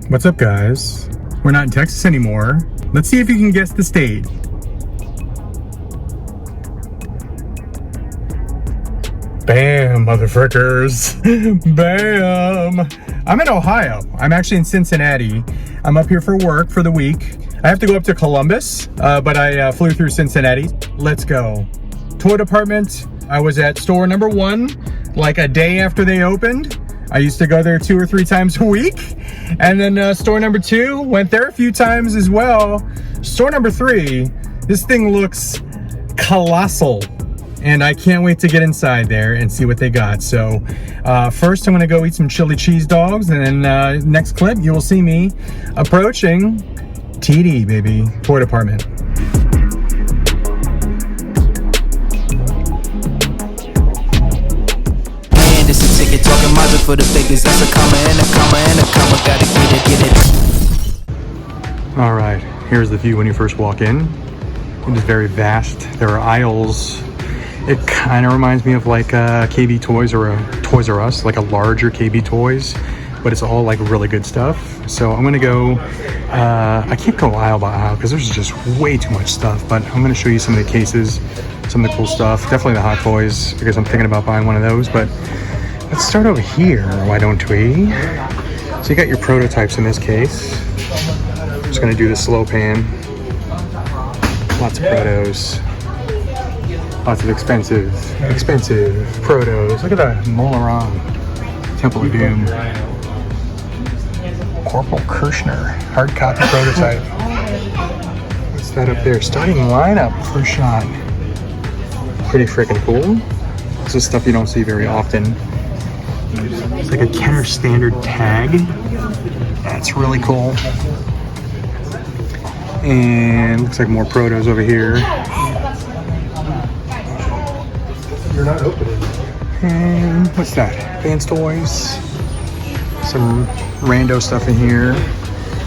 What's up, guys? We're not in Texas anymore. Let's see if you can guess the state. Bam, motherfuckers. Bam. I'm in Ohio. I'm actually in Cincinnati. I'm up here for work for the week. I have to go up to Columbus, but I flew through Cincinnati. Let's go. Toy department. I was at store number 1 like a day after they opened. I used to go there 2 or 3 times a week. And then store number 2, went there a few times as well. Store number 3, this thing looks colossal. And I can't wait to get inside there and see what they got. So first I'm gonna go eat some chili cheese dogs, and then next clip you will see me approaching TD, baby, toy department. Man, this is ticket talking magic for the figures. That's a comma and a comma and a comma. Gotta get it. All right, here's the view when you first walk in. It is very vast. There are aisles. It kind of reminds me of like KB Toys or Toys R Us, like a larger KB Toys, but it's all like really good stuff. So I'm gonna go, I can't go aisle by aisle because there's just way too much stuff, but I'm gonna show you some of the cases, some of the cool stuff, definitely the Hot Toys because I'm thinking about buying one of those. But let's start over here, why don't we? So you got your prototypes in this case. I'm just gonna do the slow pan. Lots of protos. Lots of expensive protos. Look at that Molaran, Temple of Doom, Corporal Kirshner, hard copy prototype. What's that up there? Starting lineup, first shot. Pretty freaking cool. This is stuff you don't see very often. It's like a Kenner standard tag. That's really cool. And looks like more protos over here. You're not opening. And what's that? Advanced toys. Some rando stuff in here.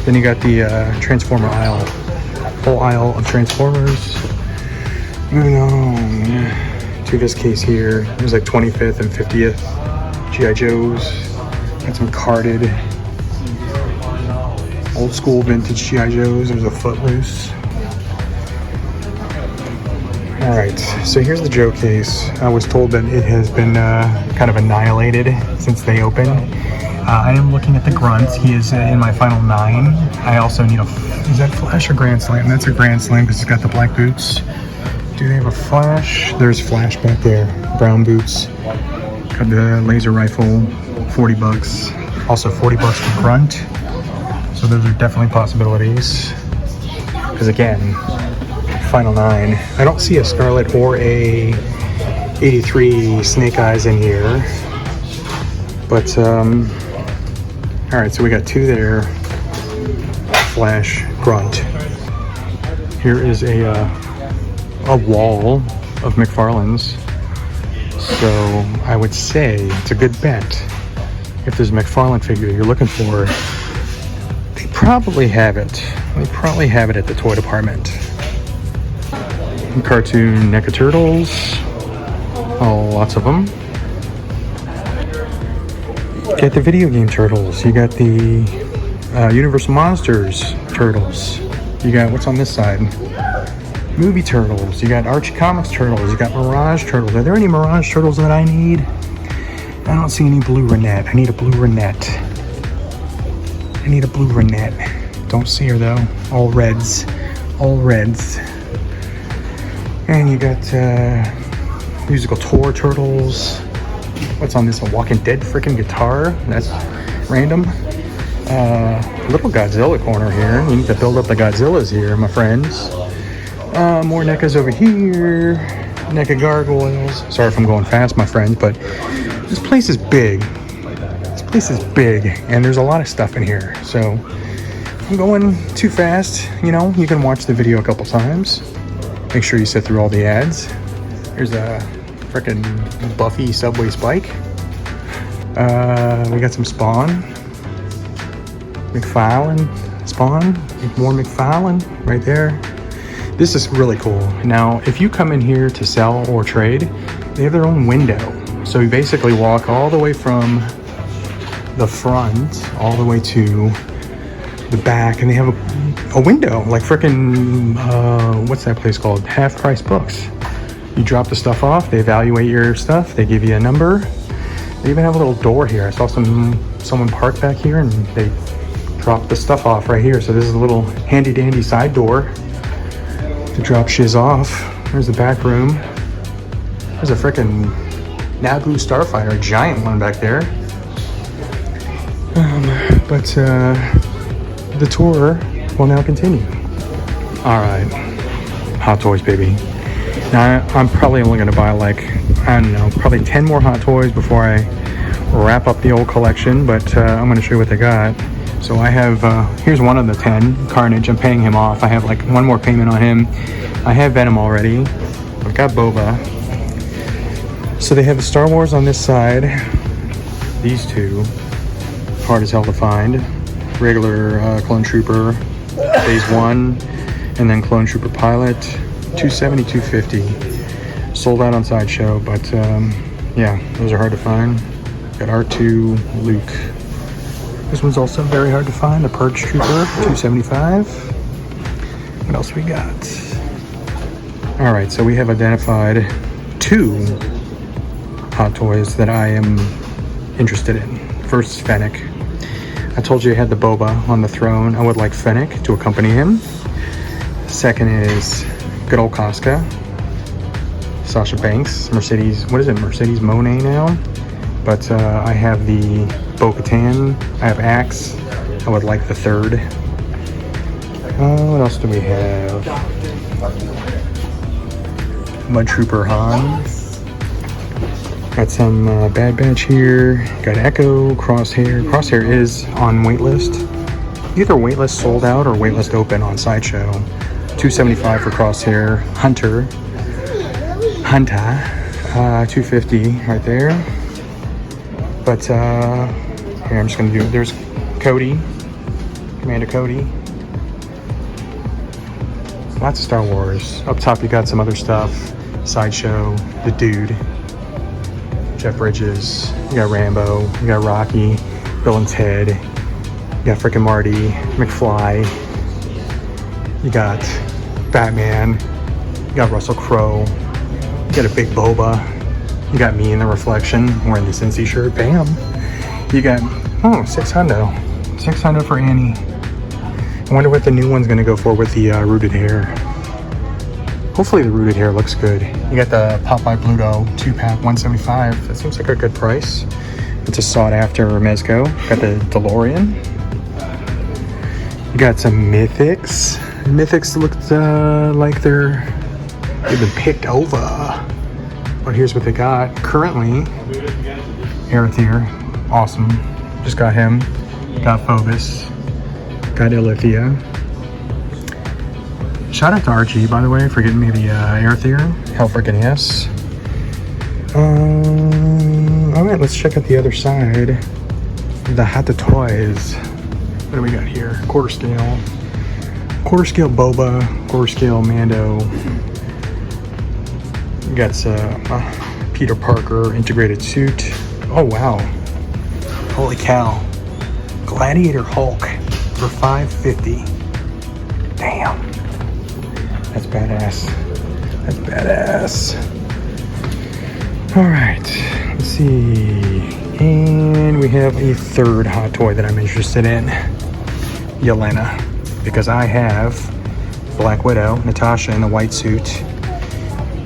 Then you got the Transformer aisle. Whole aisle of Transformers. Moving on to this case here. There's like 25th and 50th G.I. Joes. Got some carded old school vintage G.I. Joes. There's a Footloose. All right, so here's the Joe case. I was told that it has been kind of annihilated since they opened. I am looking at the Grunt. He is in my final 9. I also need a, is that Flash or Grand Slam? That's a Grand Slam because it's got the black boots. Do they have a Flash? There's Flash back there, brown boots. Got the laser rifle, 40 bucks. Also 40 bucks for Grunt. So those are definitely possibilities. Because again, final 9. I don't see a Scarlet or a 83 Snake Eyes in here. But, alright, so we got 2 there. Flash, Grunt. Here is a wall of McFarlane's. So I would say it's a good bet. If there's a McFarlane figure you're looking for, they probably have it. They probably have it at the toy department. Cartoon NECA Turtles, oh, lots of them. Get the video game Turtles. You got the Universal Monsters Turtles. You got, what's on this side? Movie Turtles. You got Archie Comics Turtles. You got Mirage Turtles. Are there any Mirage Turtles that I need? I don't see any blue Renette. I need a blue Renette. I need a blue Renette. Don't see her though. All reds. All reds. And you got musical tour Turtles. What's on this? A Walking Dead freaking guitar? That's random. Little Godzilla corner here. You need to build up the Godzillas here, my friends. More NECAs over here. NECA Gargoyles. Sorry if I'm going fast, my friends, but this place is big. This place is big, and there's a lot of stuff in here. So if I'm going too fast, you know, you can watch the video a couple times. Make sure you sit through all the ads. Here's a frickin' Buffy Subway Spike. We got some Spawn. McFarlane. Spawn. More McFarlane right there. This is really cool. Now, if you come in here to sell or trade, they have their own window. So you basically walk all the way from the front all the way to the back, and they have a window, like frickin' what's that place called? Half Price Books. You drop the stuff off, they evaluate your stuff, they give you a number. They even have a little door here. I saw someone park back here, and they dropped the stuff off right here. So this is a little handy dandy side door to drop shiz off. There's the back room. There's a frickin' Naboo Starfighter, a giant one back there. But the tour will now continue. All right, Hot Toys, baby. Now I'm probably only gonna buy like, I don't know, probably 10 more Hot Toys before I wrap up the old collection, but I'm gonna show you what they got. So I have, here's one of the 10, Carnage. I'm paying him off. I have like one more payment on him. I have Venom already. I've got Boba. So they have the Star Wars on this side. These two, hard as hell to find. Regular Clone Trooper, Phase 1, and then Clone Trooper Pilot, $270, $250. Sold out on Sideshow, but yeah, those are hard to find. Got R2, Luke. This one's also very hard to find. The Purge Trooper, $275. What else we got? All right, so we have identified 2 Hot Toys that I am interested in. First is Fennec. I told you I had the Boba on the throne. I would like Fennec to accompany him. Second is good old Casca. Sasha Banks, Mercedes, what is it? Mercedes Monet now? But I have the Bo-Katan. I have Axe. I would like the third. What else do we have? Mud Trooper Han. Got some Bad Batch here. Got Echo, Crosshair. Crosshair is on waitlist. Either waitlist sold out or waitlist open on Sideshow. $275 for Crosshair. Hunter, $250 right there. But here, I'm just gonna do. There's Cody, Commander Cody. Lots of Star Wars. Up top, you got some other stuff. Sideshow, the Dude. Jeff Bridges, you got Rambo, you got Rocky, Bill and Ted, you got frickin' Marty, McFly, you got Batman, you got Russell Crowe, you got a big Boba, you got me in the reflection wearing the CINCY shirt, bam. You got, $600 for Annie. I wonder what the new one's gonna go for with the rooted hair. Hopefully the rooted hair looks good. You got the Popeye Bluto 2-pack, $175. That seems like a good price. It's a sought after Mezco. Got the DeLorean. You got some Mythics. Mythics looked like they've been picked over. But here's what they got. Currently, Arethyr, awesome. Just got him. Got Phobos. Got Ilithia. Shout out to Archie, by the way, for getting me the Arethyr. Hell freaking yes. Alright, let's check out the other side. The Hot Toys. What do we got here? Quarter scale. Quarter scale Boba. Quarter scale Mando. We got Peter Parker integrated suit. Oh wow. Holy cow. Gladiator Hulk for $550. Damn. That's badass. That's badass. All right, let's see. And we have a third Hot Toy that I'm interested in. Yelena. Because I have Black Widow, Natasha in the white suit.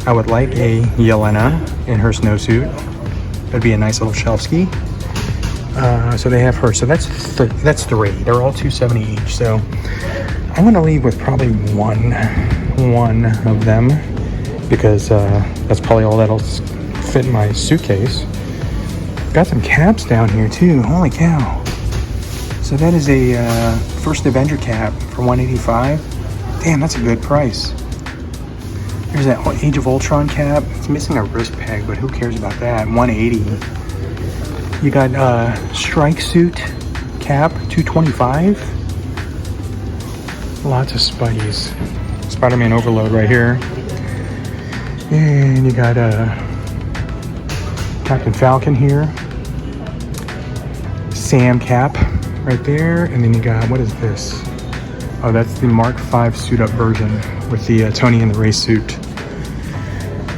I would like a Yelena in her snowsuit. That'd be a nice little shelf ski. So they have her. So that's 3. They're all $270 each. So I'm gonna leave with probably one of them because that's probably all that'll fit in my suitcase. Got some caps down here too. Holy cow! So that is a First Avenger cap for $185. Damn, that's a good price. There's that Age of Ultron cap. It's missing a wrist peg, but who cares about that? $180. You got Strike Suit cap, $225. Lots of Spideys. Spider-Man Overload right here. And you got Captain Falcon here. Sam cap, right there. And then you got, what is this? Oh, that's the Mark V suit-up version with the Tony in the race suit.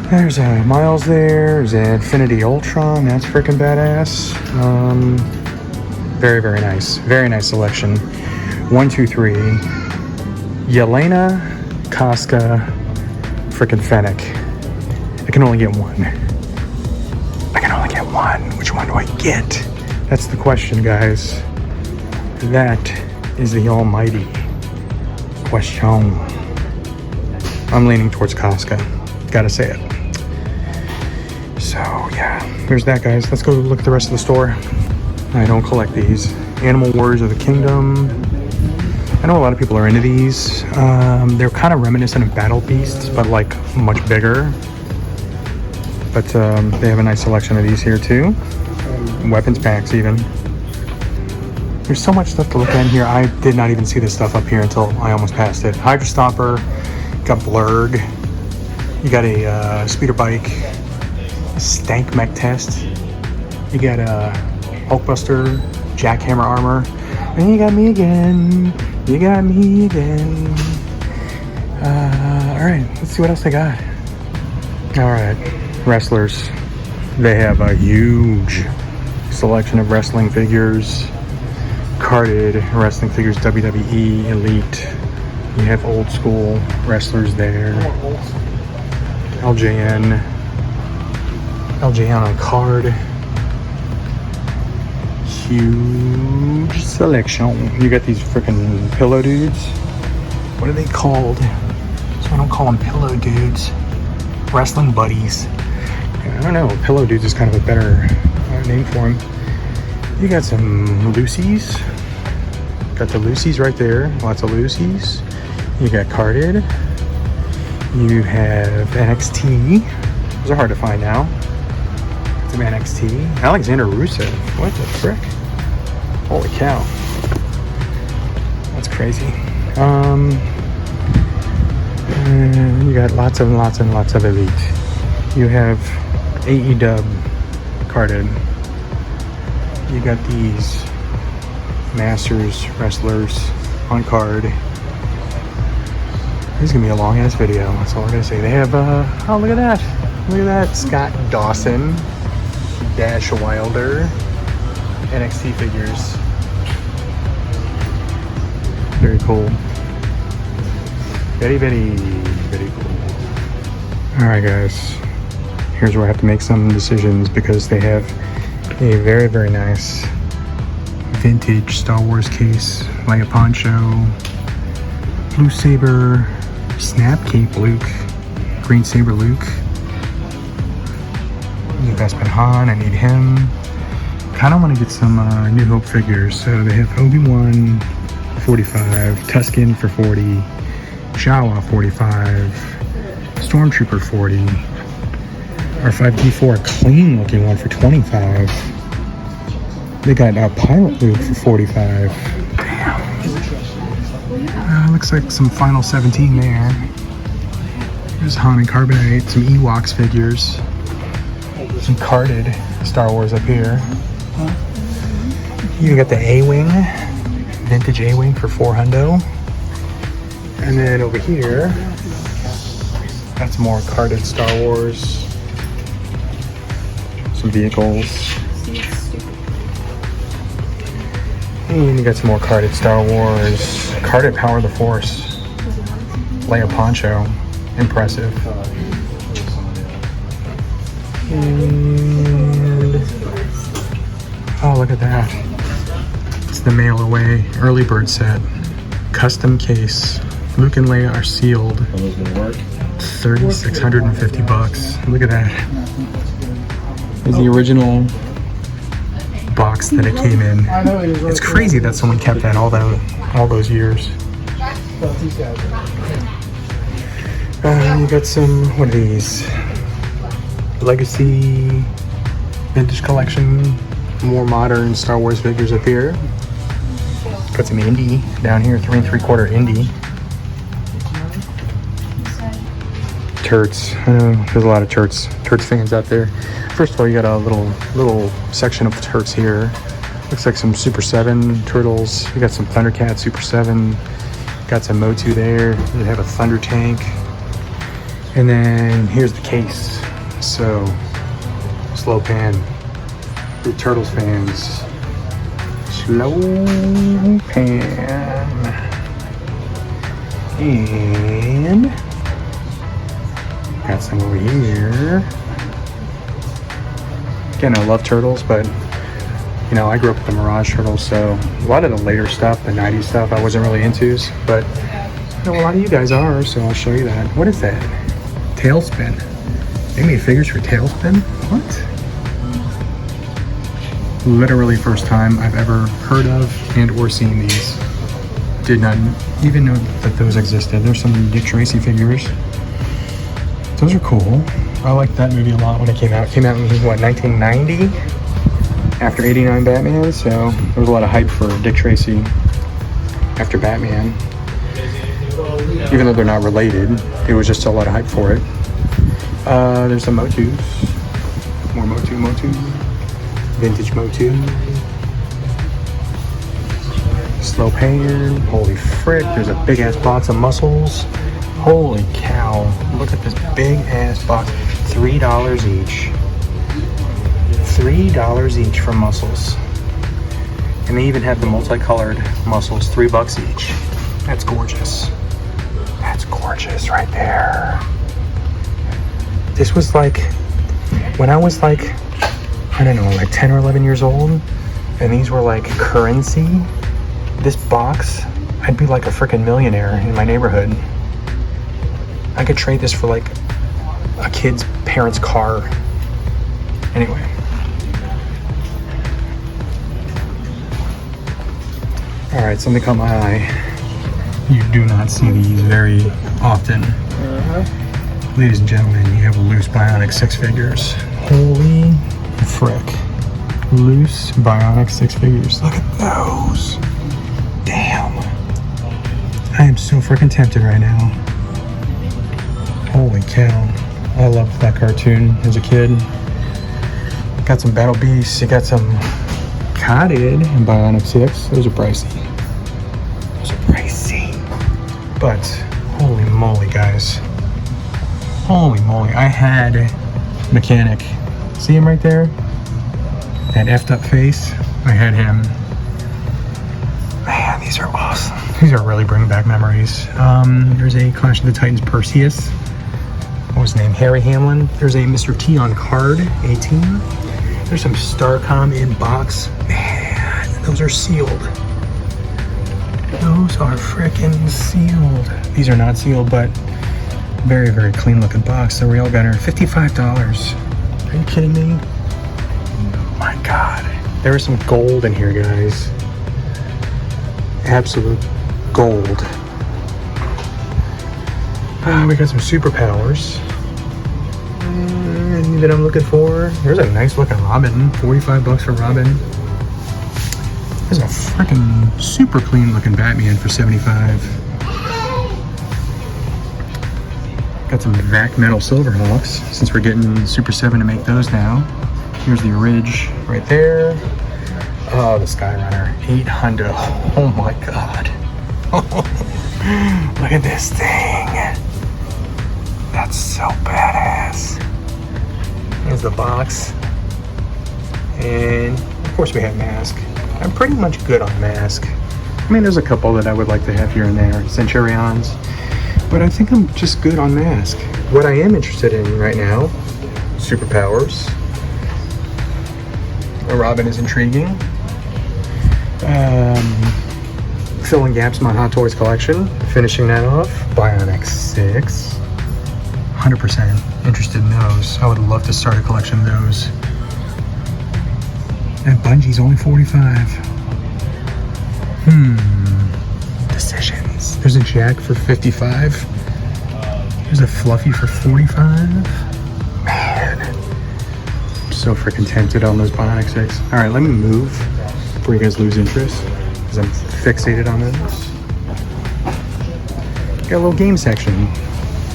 There's Miles there. There's Infinity Ultron. That's freaking badass. Very, very nice. Very nice selection. 1, 2, 3. Yelena, Casca, freaking Fennec. I can only get one. I can only get one. Which one do I get? That's the question, guys. That is the almighty question. I'm leaning towards Casca. Gotta say it. So, yeah. There's that, guys. Let's go look at the rest of the store. I don't collect these. Animal Warriors of the Kingdom. I know a lot of people are into these. They're kind of reminiscent of Battle Beasts, but like much bigger. But they have a nice selection of these here too. Weapons packs even. There's so much stuff to look at in here. I did not even see this stuff up here until I almost passed it. Hydra Stomper, got Blurg. You got a speeder bike, Stank Mech Test. You got a Hulkbuster, Jackhammer armor. And you got me again. You got me again. Alright, let's see what else they got. Alright, wrestlers. They have a huge selection of wrestling figures. Carded wrestling figures, WWE, Elite. You have old school wrestlers there. LJN on card. Huge selection. You got these freaking pillow dudes. What are they called? So I don't call them pillow dudes. Wrestling buddies. I don't know. Pillow dudes is kind of a better name for them. You got some Lucy's. Got the Lucy's right there. Lots of Lucy's. You got carded. You have NXT. Those are hard to find now. Some NXT. Alexander Rusev. What the frick? Holy cow. That's crazy. You got lots and lots of Elite. You have AEW carded. You got these Masters wrestlers on card. This is gonna be a long ass video. That's all I'm gonna say. They have oh, look at that. Look at that. Scott Dawson, Dash Wilder, NXT figures. Very cool. Very, very, very cool. Alright guys. Here's where I have to make some decisions because they have a very, very nice vintage Star Wars case. Leia Poncho, Blue Saber, Snap Cape Luke, Green Saber Luke. New Bespin Han, I need him. Kind of want to get some New Hope figures. So they have Obi-Wan 45, Tusken for 40, Jawa 45, Stormtrooper 40, R5D4, a clean looking one for 25. They got Pilot Luke for 45. Damn. Looks like some Final 17 there. There's Han and Carbonite, some Ewoks figures. Some carded Star Wars up here. You got the A-Wing, vintage A-Wing for 400. And then over here, that's more carded Star Wars. Some vehicles. And you got some more carded Star Wars. Carded Power of the Force. Leia Poncho. Impressive. And oh, look at that. It's the mail away early bird set. Custom case. Luke and Leia are sealed. $3,650. Look at that. Is the original box that it came in. It's crazy that someone kept that all those years. You got some, what are these? Legacy vintage collection, more modern Star Wars figures up here. Got some Indy down here, 3 3/4 Indy. Turts. I know there's a lot of Turts fans out there. First of all, you got a little section of Turts here. Looks Looks like some Super 7 turtles. You got some Thundercat Super 7. Got some Motu there. You have a Thunder Tank. And then here's the case. So, slow pan. For Turtles fans. Slow pan. And got some over here. Again, I love turtles, but you know, I grew up with the Mirage Turtles, so a lot of the later stuff, the 90s stuff, I wasn't really into, but you know, a lot of you guys are, so I'll show you that. What is that? Tailspin. They made figures for Tailspin? What? Literally first time I've ever heard of and or seen these. Did not even know that those existed. There's some Dick Tracy figures. Those are cool. I liked that movie a lot when it came out. It came out in, what, 1990? After 89 Batman, so there was a lot of hype for Dick Tracy after Batman. Even though they're not related, it was just a lot of hype for it. There's some Motus. More Motu. Vintage Motu. Slow pan. Holy frick, there's a big ass box of muscles. Holy cow, look at this big ass box. $3 each. $3 each for muscles. And they even have the multicolored muscles, $3 each. That's gorgeous. That's gorgeous right there. This was like, when I was like, I don't know, like 10 or 11 years old, and these were like currency, this box, I'd be like a freaking millionaire in my neighborhood. I could trade this for like a kid's parents' car. Anyway. Alright, something caught my eye. You do not see these very often. Ladies and gentlemen, you have loose Bionic 6 figures. Holy frick. Loose Bionic 6 figures. Look at those. Damn. I am so freaking tempted right now. Holy cow. I loved that cartoon as a kid. Got some Battle Beasts. You got some Cotted and Bionic 6. Those are pricey. But holy moly, guys. Holy moly. I had Mechanic. See him right there? That effed up face. I had him. Man, these are awesome. These are really bringing back memories. There's a Clash of the Titans Perseus. What was his name? Harry Hamlin. There's a Mr. T on card, 18. There's some Starcom in box. Man, those are sealed. Those are freaking sealed. These are not sealed, but very, very clean looking box. The Rail Gunner, $55. Are you kidding me? Oh my God. There is some gold in here, guys. Absolute gold. We got some superpowers. Anything that I'm looking for? There's a nice looking Robin. $45 for Robin. There's a freaking super clean looking Batman for $75. Got some Vac Metal Silverhawks, since we're getting Super 7 to make those now. Here's the Ridge right there. Oh, the Skyrunner, 800. Oh my God. Look at this thing. That's so badass. Here's the box. And of course we have Mask. I'm pretty much good on Mask. I mean, there's a couple that I would like to have here and there, Centurions, but I think I'm just good on Mask. What I am interested in right now, superpowers. Robin is intriguing. Filling gaps in my Hot Toys collection, finishing that off. Bionic 6. 100% interested in those. I would love to start a collection of those. That Bungie's only $45. Decisions. There's a Jack for $55. There's a Fluffy for $45. Man. I'm so freaking tempted on those Bionic 6. Alright, let me move before you guys lose interest, because I'm fixated on this. Got a little game section.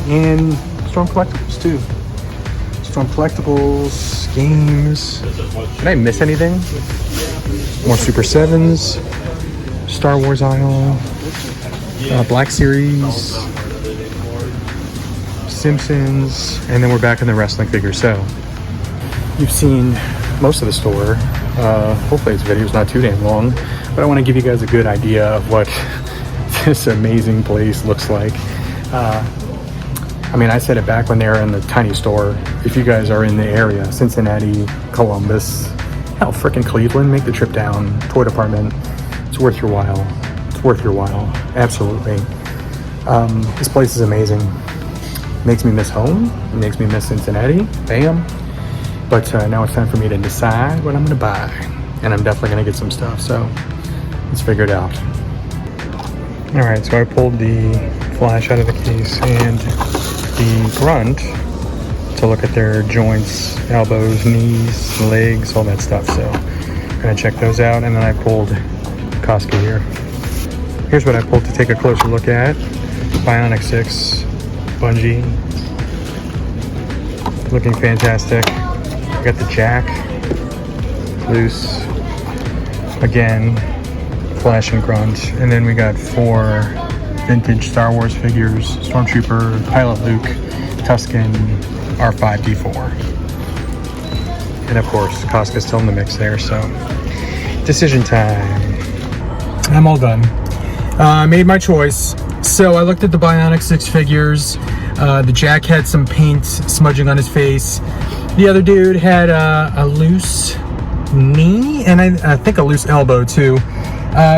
And Storm Collectibles too. Storm Collectibles, games. Did I miss anything? More Super 7s, Star Wars aisle, Black Series, Simpsons, and then we're back in the wrestling figures. So you've seen most of the store. Hopefully this video's not too damn long, but I want to give you guys a good idea of what this amazing place looks like. I mean, I said it back when they were in the tiny store. If you guys are in the area, Cincinnati, Columbus, hell, frickin' Cleveland, make the trip down. Toy department, it's worth your while. It's worth your while, absolutely. This place is amazing. Makes me miss home. It makes me miss Cincinnati. Bam. But now it's time for me to decide what I'm gonna buy, and I'm definitely gonna get some stuff. So let's figure it out. All right, so I pulled the flash out of the case and the grunt to look at their joints, elbows, knees, legs, all that stuff. So I'm gonna check those out, and then I pulled Costco here. Here's what I pulled to take a closer look at. Bionic 6 bungee, looking fantastic. I got the jack loose again, flash and grunt, and then we got 4 vintage Star Wars figures: Stormtrooper, Pilot Luke, Tusken, R5D4, and of course Costco's still in the mix there. So decision time. I'm all done. I made my choice. So I looked at the Bionic 6 figures. The Jack had some paint smudging on his face. The other dude had a loose knee, and I think a loose elbow too.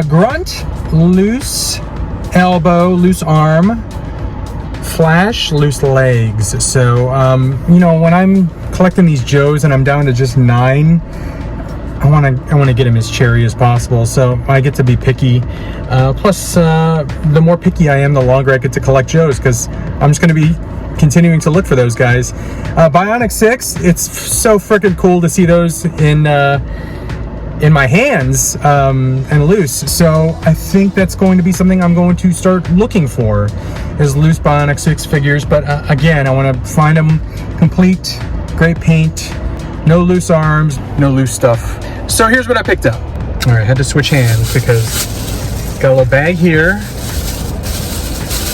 Grunt, loose elbow, loose arm. Flash, loose legs. So, you know, when I'm collecting these Joes and I'm down to just 9, I want to get them as cherry as possible. So I get to be picky. Plus, the more picky I am, the longer I get to collect Joes, because I'm just going to be continuing to look for those guys. Bionic 6, it's so freaking cool to see those in my hands and loose. So I think that's going to be something I'm going to start looking for, is loose Bionic 6 figures. But again, I want to find them complete, great paint, no loose arms, no loose stuff. So here's what I picked up. All right, I had to switch hands because got a little bag here.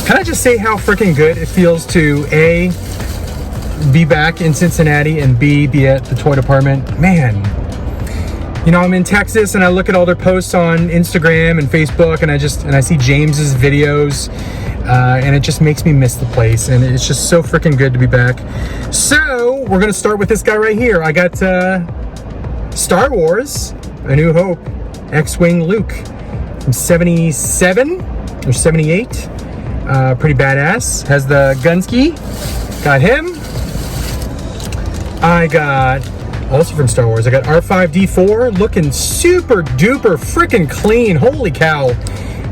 Can I just say how freaking good it feels to A, be back in Cincinnati, and B, be at the toy department? Man, you know, I'm in Texas and I look at all their posts on Instagram and Facebook, and I see James's videos, and it just makes me miss the place, and it's just so freaking good to be back. So we're gonna start with this guy right here. I got Star Wars: A New Hope, X-Wing Luke from 77 or 78. Pretty badass. Has the gunski. Got him. I got, also from Star Wars, I got R5D4, looking super duper freaking clean. Holy cow.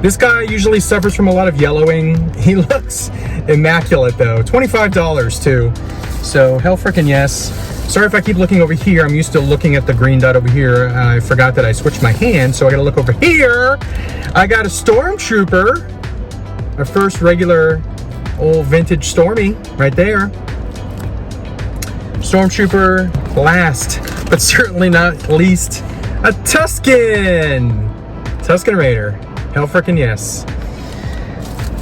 This guy usually suffers from a lot of yellowing. He looks immaculate though. $25 too. So hell freaking yes. Sorry if I keep looking over here. I'm used to looking at the green dot over here. I forgot that I switched my hand, so I gotta look over here. I got a Stormtrooper. Our first regular old vintage Stormy right there. Stormtrooper, last but certainly not least, a Tusken Raider. Hell frickin' yes.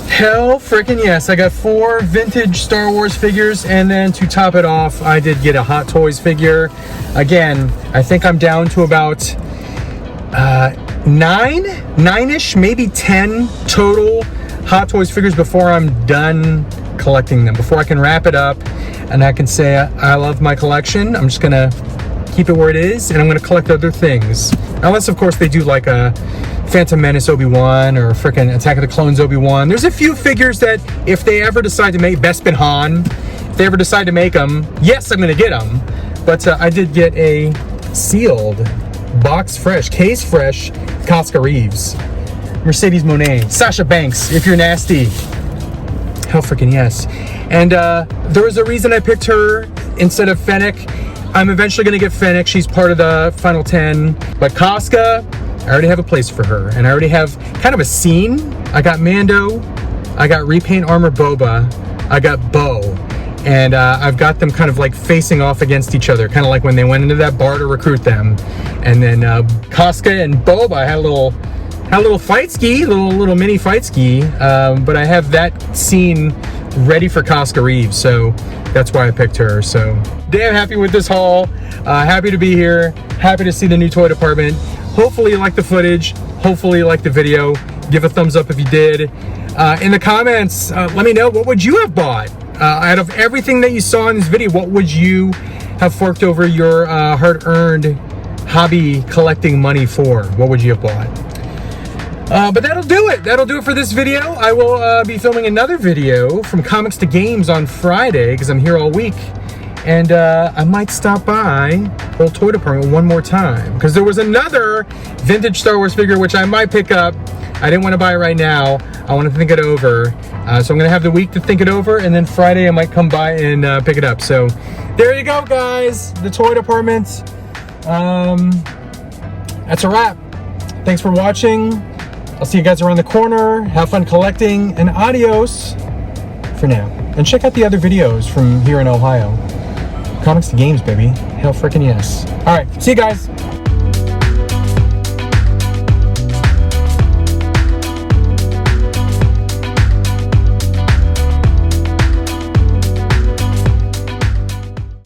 Hell frickin' yes. I got 4 vintage Star Wars figures, and then to top it off, I did get a Hot Toys figure. Again, I think I'm down to about 9-ish, maybe 10 total Hot Toys figures before I'm done collecting them, before I can wrap it up and I can say I love my collection. I'm just gonna keep it where it is, and I'm gonna collect other things, unless of course they do like a Phantom Menace Obi-Wan or frickin' Attack of the Clones Obi-Wan. There's a few figures that if they ever decide to make Bespin Han, if they ever decide to make them, yes, I'm gonna get them. But I did get a sealed, box fresh, case fresh Casca Reeves, Mercedes Monet, Sasha Banks, if you're nasty. Hell freaking yes. And there was a reason I picked her instead of Fennec. I'm eventually gonna get Fennec. She's part of the final 10. But Casca, I already have a place for her. And I already have kind of a scene. I got Mando, I got Repaint Armor Boba, I got Bo. and I've got them kind of like facing off against each other, kind of like when they went into that bar to recruit them. And then Casca and Boba had a little fight ski, little mini fight ski, but I have that scene ready for Casca Reeves, so that's why I picked her. So damn happy with this haul, happy to be here, happy to see the new toy department. Hopefully you like the footage, hopefully you like the video. Give a thumbs up if you did. In the comments, let me know, what would you have bought? Out of everything that you saw in this video, what would you have forked over your hard-earned hobby collecting money for? What would you have bought? But that'll do it. That'll do it for this video. I will be filming another video from Comics to Games on Friday, because I'm here all week. And I might stop by Old Toy Department one more time, because there was another vintage Star Wars figure which I might pick up. I didn't want to buy it right now. I want to think it over. So I'm going to have the week to think it over, and then Friday I might come by and pick it up. So there you go, guys. The toy department. That's a wrap. Thanks for watching. I'll see you guys around the corner. Have fun collecting, and adios for now. And check out the other videos from here in Ohio. Comics to Games, baby. Hell frickin' yes. All right, see you guys.